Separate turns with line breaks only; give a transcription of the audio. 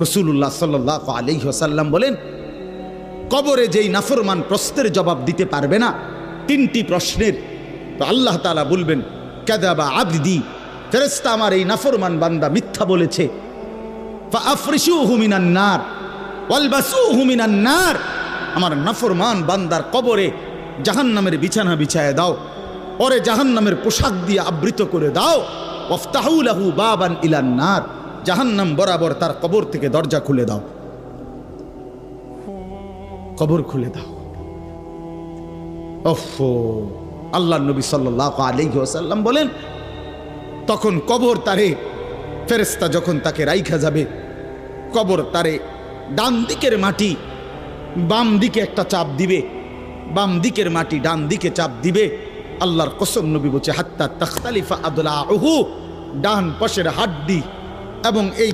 রাসূলুল্লাহ সাল্লাল্লাহু আলাইহি ওয়াসাল্লাম বলেন, কবরে যেই নাফরমান প্রশ্নের জবাব দিতে পারবে না, তিনটি প্রশ্নের, তো আল্লাহ তাআলা বলবেন কাযাবা আবদি, ফেরেশতা আমার এই নাফরমান বান্দা মিথ্যা বলেছে। ফাআফরিশুহু মিনান নার ওয়ালবাসুহু মিনান নার, আমার নাফরমান বান্দার কবরে জাহান্নামের বিছানা বিছায় দাও, ওরে জাহান্নামের পোশাক দিয়ে আবৃত করে দাও। ওয়াফতাহু লাহু বাবান ইলান নার, জাহান্নাম বরাবর তার কবর থেকে দরজা খুলে দাও, কবর খুলে দাও। ওফো, আল্লাহর নবী সাল্লাল্লাহু আলাইহি ওয়াসাল্লাম বলেন, তখন কবর তারে, ফেরেশতা যখন তাকে রাইখা যাবে, কবর তারে ডান দিকের মাটি বাম দিকে একটা চাপ দিবে, বাম দিকের মাটি ডান দিকে চাপ দিবে। আল্লাহর কসম, নবী বলছে হাত্তা তাখতালিফা আদলাউহু, ডান পাশের হাড্ডি এবং এই